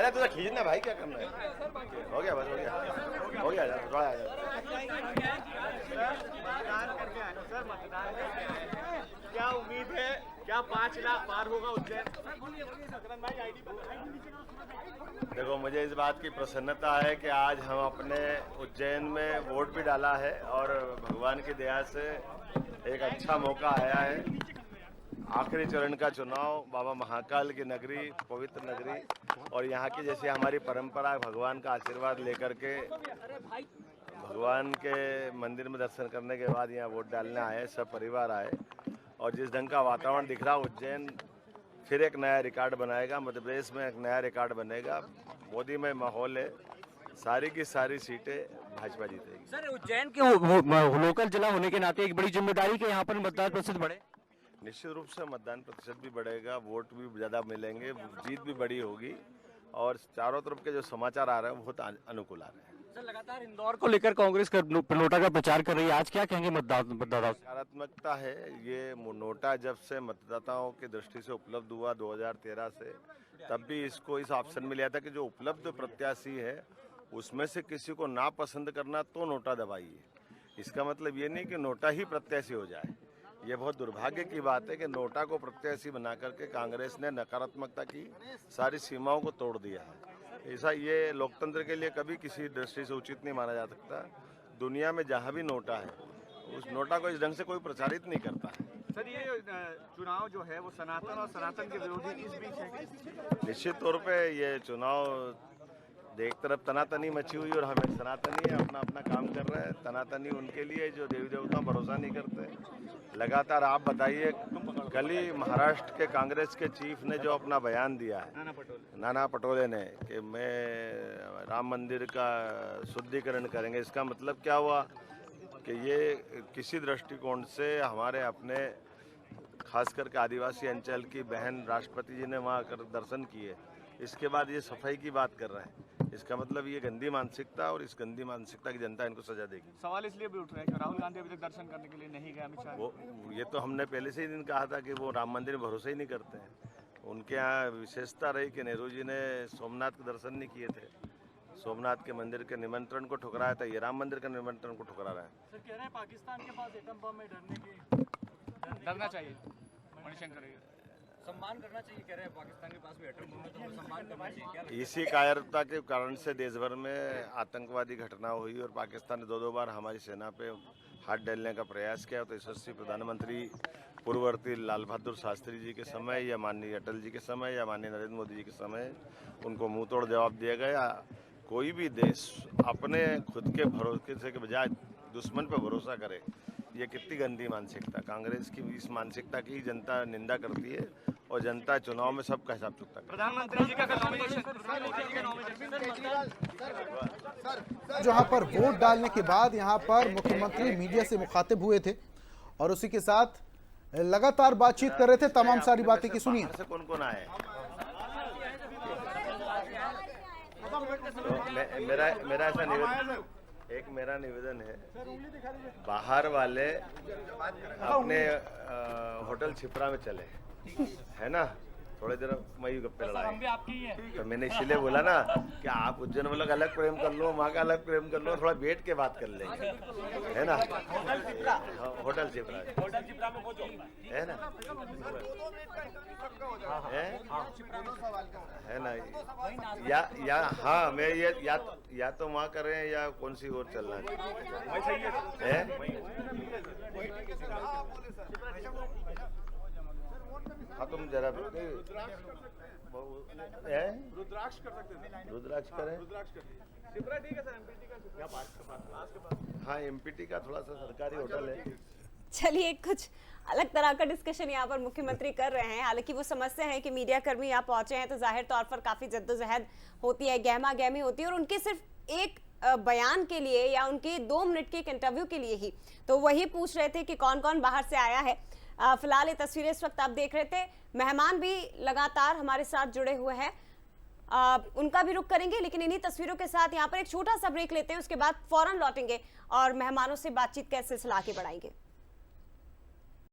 अरे तुझे खींचना भाई, क्या करना है? हो गया बस, हो गया, हो गया, थोड़ा आ जाओ। सर मतदान क्या उम्मीद है, क्या 5 लाख पार होगा उज्जैन? देखो, मुझे इस बात की प्रसन्नता है कि आज हम अपने उज्जैन में वोट भी डाला है और भगवान की दया से एक अच्छा मौका आया है। आखिरी चरण का चुनाव बाबा महाकाल की नगरी, पवित्र नगरी, और यहाँ की जैसे हमारी परंपरा, भगवान का आशीर्वाद लेकर के भगवान के मंदिर में दर्शन करने के बाद यहाँ वोट डालने आए, सब परिवार आए। और जिस ढंग का वातावरण दिख रहा, उज्जैन फिर एक नया रिकॉर्ड बनाएगा, मध्य प्रदेश में एक नया रिकॉर्ड बनेगा। मोदी में माहौल है, सारी की सारी सीटें भाजपा जीतेगी। सर, उज्जैन के लोकल जिला होने के नाते एक बड़ी जिम्मेदारी कि यहाँ पर मतदान प्रतिशत बढ़े। निश्चित रूप से मतदान प्रतिशत भी बढ़ेगा, वोट भी ज़्यादा मिलेंगे, जीत भी बड़ी होगी, और चारों तरफ के जो समाचार आ रहे हैं बहुत अनुकूल आ रहे हैं। सर, लगातार इंदौर को लेकर कांग्रेस नोटा का प्रचार कर रही है, आज क्या कहेंगे मतदाताओं? सकारात्मकता है। ये नोटा जब से मतदाताओं की दृष्टि से उपलब्ध हुआ 2013 से, तब भी इसको इस ऑप्शन में लिया था कि जो उपलब्ध प्रत्याशी है उसमें से किसी को ना पसंद करना तो नोटा दबाइए। इसका मतलब ये नहीं कि नोटा ही प्रत्याशी हो जाए। ये बहुत दुर्भाग्य की बात है कि नोटा को प्रत्याशी बना करके कांग्रेस ने नकारात्मकता की सारी सीमाओं को तोड़ दिया है। ऐसा ये लोकतंत्र के लिए कभी किसी दृष्टि से उचित नहीं माना जा सकता। दुनिया में जहाँ भी नोटा है, उस नोटा को इस ढंग से कोई प्रचारित नहीं करता है। सर, ये चुनाव जो है वो सनातन और सनातन के विरोधी इस बीच है। निश्चित तौर पे ये चुनाव एक तरफ तनातनी मची हुई और हमें सनातनी है, अपना अपना काम कर रहे हैं। तनातनी उनके लिए जो देवी देवताओं भरोसा नहीं करते। लगातार आप बताइए, कल ही महाराष्ट्र के कांग्रेस के चीफ ने जो अपना बयान दिया है, नाना पटोले ने, कि मैं राम मंदिर का शुद्धिकरण करेंगे, इसका मतलब क्या हुआ कि ये किसी दृष्टिकोण से हमारे अपने खास करके आदिवासी अंचल की बहन राष्ट्रपति जी ने वहाँ आकर दर्शन किए, इसके बाद ये सफाई की बात कर रहे हैं। इसका मतलब ये गंदी मानसिकता, और इस गंदी मानसिकता की जनता इनको सजा देगी। सवाल इसलिए भी उठ रहे हैं कि राहुल गांधी अभी तक दर्शन करने के लिए नहीं गए अमित शाह। वो ये तो हमने पहले से ही दिन कहा था कि वो राम मंदिर में भरोसा ही नहीं करते हैं। उनके यहाँ विशेषता रही कि नेहरू जी ने सोमनाथ के दर्शन नहीं किए थे, सोमनाथ के मंदिर के निमंत्रण को ठुकराया था, ये राम मंदिर के निमंत्रण को ठुकरा रहा है। सर, कह रहे हैं पाकिस्तान के पास एटम बम में डरना चाहिए। मणिशंकर सम्मान करना चाहिए, कह रहे हैं पाकिस्तान के पास भी एटम बम है तो सम्मान करना चाहिए। इसी कायरता के कारण से देश भर में आतंकवादी घटना हुई और पाकिस्तान ने दो बार हमारी सेना पे हाथ डालने का प्रयास किया। तो यशस्वी प्रधानमंत्री पूर्ववर्ती लाल बहादुर शास्त्री जी के समय, या माननीय अटल जी के समय, या माननीय नरेंद्र मोदी जी के समय उनको मुंह तोड़ जवाब दिया गया। कोई भी देश अपने खुद के भरोसे के बजाय दुश्मन पर भरोसा करे, ये कितनी गंदी मानसिकता। कांग्रेस की इस मानसिकता की जनता निंदा करती है, और जनता चुनाव में सबका हिसाब चुकता है। प्रधानमंत्री जी का जहां पर वोट डालने के बाद यहां पर मुख्यमंत्री मीडिया से मुखातिब हुए थे और उसी के साथ लगातार बातचीत कर रहे थे। तमाम सारी बातें की सुनिए। कौन कौन आए? मेरा ऐसा निवेदन, एक मेरा निवेदन है, बाहर वाले अपने होटल छिपरा में चले, है ना, थोड़ी देर मई गप्पे लड़ाएंगे। तो मैंने इसीलिए बोला ना कि आप उज्जैन वालों का अलग प्रेम कर लो, वहाँ का अलग प्रेम कर लो, थोड़ा बैठ के बात कर लेंगे, है ना। होटल छिपरा है ना, है ना, या हाँ, मैं ये या तो वहाँ करें या कौन सी और चलना है। हाँ, तुम जरा रुद्राक्ष कर सकते हैं। रुद्राक्ष करें। शिप्रा ठीक है सर, एमपीटी का हाँ, एमपीटी का थोड़ा सा सरकारी होटल है। चलिए, कुछ अलग तरह का डिस्कशन यहाँ पर मुख्यमंत्री कर रहे हैं। हालांकि वो समझते हैं कि मीडिया कर्मी यहाँ पहुंचे हैं तो जाहिर तौर पर काफी जद्दोजहद होती है, गहमा गहमी होती है, और उनके सिर्फ एक बयान के लिए या उनके 2 मिनट के एक इंटरव्यू के लिए ही तो वही पूछ रहे थे कि कौन कौन बाहर से आया है। फिलहाल ये तस्वीरें इस वक्त आप देख रहे थे। मेहमान भी लगातार हमारे साथ जुड़े हुए हैं, उनका भी रुख करेंगे, लेकिन इन्हीं तस्वीरों के साथ यहाँ पर एक छोटा सा ब्रेक लेते हैं, उसके बाद फौरन लौटेंगे और मेहमानों से बातचीत का सिलसिला आगे बढ़ाएंगे।